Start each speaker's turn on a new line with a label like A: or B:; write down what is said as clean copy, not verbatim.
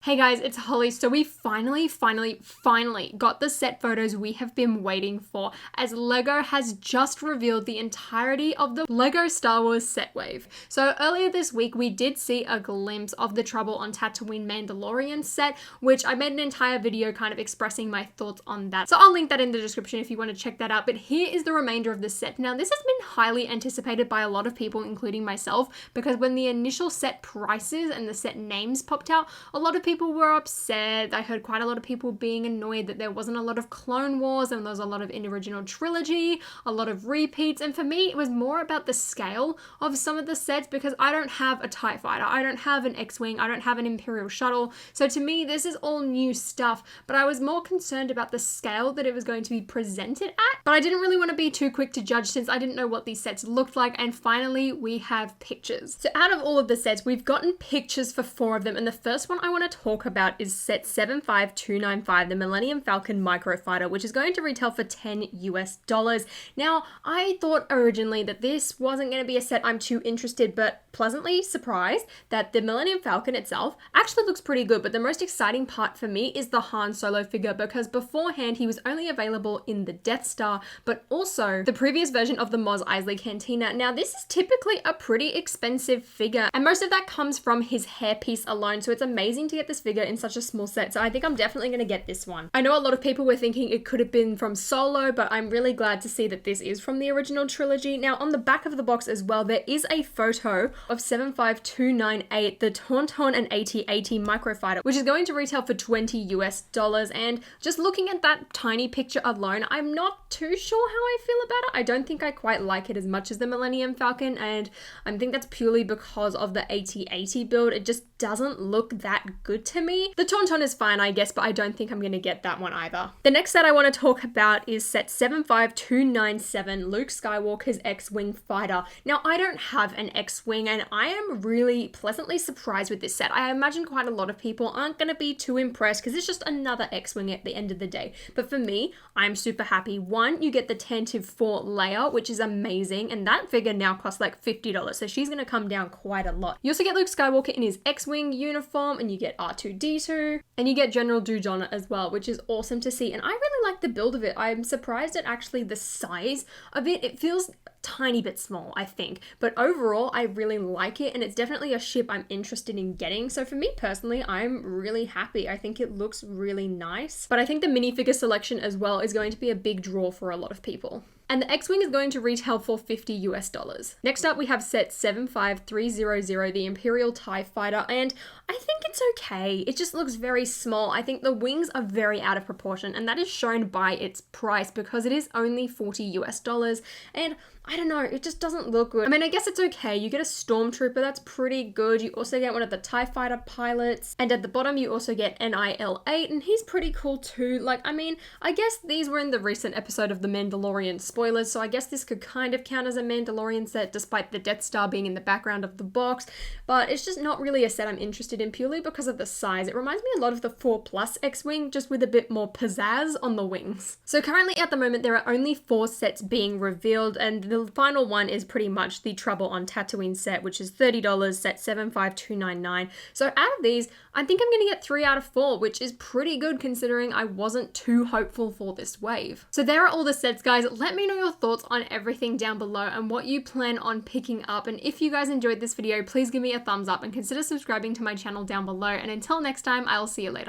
A: Hey guys, it's Holly. So we finally got the set photos we have been waiting for, as LEGO has just revealed the entirety of the LEGO Star Wars set wave. So earlier this week, we did see a glimpse of the Trouble on Tatooine Mandalorian set, which I made an entire video kind of expressing my thoughts on that. So I'll link that in the description if you want to check that out. But here is the remainder of the set. Now, this has been highly anticipated by a lot of people, including myself, because when the initial set prices and the set names popped out, a lot of people were upset. I heard quite a lot of people being annoyed that there wasn't a lot of Clone Wars and there was a lot of in original trilogy, a lot of repeats. And for me, it was more about the scale of some of the sets, because I don't have a TIE Fighter, I don't have an X-Wing, I don't have an Imperial shuttle. So to me, this is all new stuff, but I was more concerned about the scale that it was going to be presented at. But I didn't really want to be too quick to judge since I didn't know what these sets looked like. And finally, we have pictures. So out of all of the sets, we've gotten pictures for 4 of them. And the first one I want to talk about is set 75295, the Millennium Falcon Microfighter, which is going to retail for $10 US. Now, I thought originally that this wasn't going to be a set I'm too interested, but pleasantly surprised that the Millennium Falcon itself actually looks pretty good. But the most exciting part for me is the Han Solo figure, because beforehand he was only available in the Death Star, but also the previous version of the Mos Eisley Cantina. Now, this is typically a pretty expensive figure, and most of that comes from his hairpiece alone, so it's amazing to get this figure in such a small set. So I think I'm definitely going to get this one. I know a lot of people were thinking it could have been from Solo, but I'm really glad to see that this is from the original trilogy. Now, on the back of the box as well, there is a photo of 75298, the Tauntaun and AT-AT Microfighter, which is going to retail for $20 US. And just looking at that tiny picture alone, I'm not too sure how I feel about it. I don't think I quite like it as much as the Millennium Falcon, and I think that's purely because of the AT-AT build. It just doesn't look that good to me. The Tauntaun is fine, I guess, but I don't think I'm going to get that one either. The next set I want to talk about is set 75297, Luke Skywalker's X-Wing fighter. Now, I don't have an X-Wing, and I am really pleasantly surprised with this set. I imagine quite a lot of people aren't going to be too impressed because it's just another X-Wing at the end of the day. But for me, I'm super happy. One, you get the Tantive 4 Leia, which is amazing, and that figure now costs like $50, so she's going to come down quite a lot. You also get Luke Skywalker in his X-Wing uniform, and you get R2-D2, and you get General Dujona as well, which is awesome to see. And I really like the build of it. I'm surprised at actually the size of it. It feels tiny bit small, I think, but overall I really like it, and it's definitely a ship I'm interested in getting. So for me personally, I'm really happy. I think it looks really nice, but I think the minifigure selection as well is going to be a big draw for a lot of people. And the X-Wing is going to retail for $50 US. Next up, we have set 75300, the Imperial Tie Fighter, and I think it's okay. It just looks very small. I think the wings are very out of proportion, and that is shown by its price because it is only $40 US, and I don't know, it just doesn't look good. I mean, I guess it's okay. You get a Stormtrooper, that's pretty good. You also get one of the TIE Fighter pilots, and at the bottom you also get NIL-8, and he's pretty cool too. Like, I mean, I guess these were in the recent episode of The Mandalorian spoilers, so I guess this could kind of count as a Mandalorian set despite the Death Star being in the background of the box, but it's just not really a set I'm interested in purely because of the size. It reminds me a lot of the 4+ X-Wing, just with a bit more pizzazz on the wings. So currently at the moment there are only 4 sets being revealed, and the final one is pretty much the Trouble on Tatooine set, which is $30, set 75299. So out of these, I think I'm going to get 3 out of 4, which is pretty good considering I wasn't too hopeful for this wave. So there are all the sets, guys. Let me know your thoughts on everything down below and what you plan on picking up. And if you guys enjoyed this video, please give me a thumbs up and consider subscribing to my channel down below. And until next time, I'll see you later.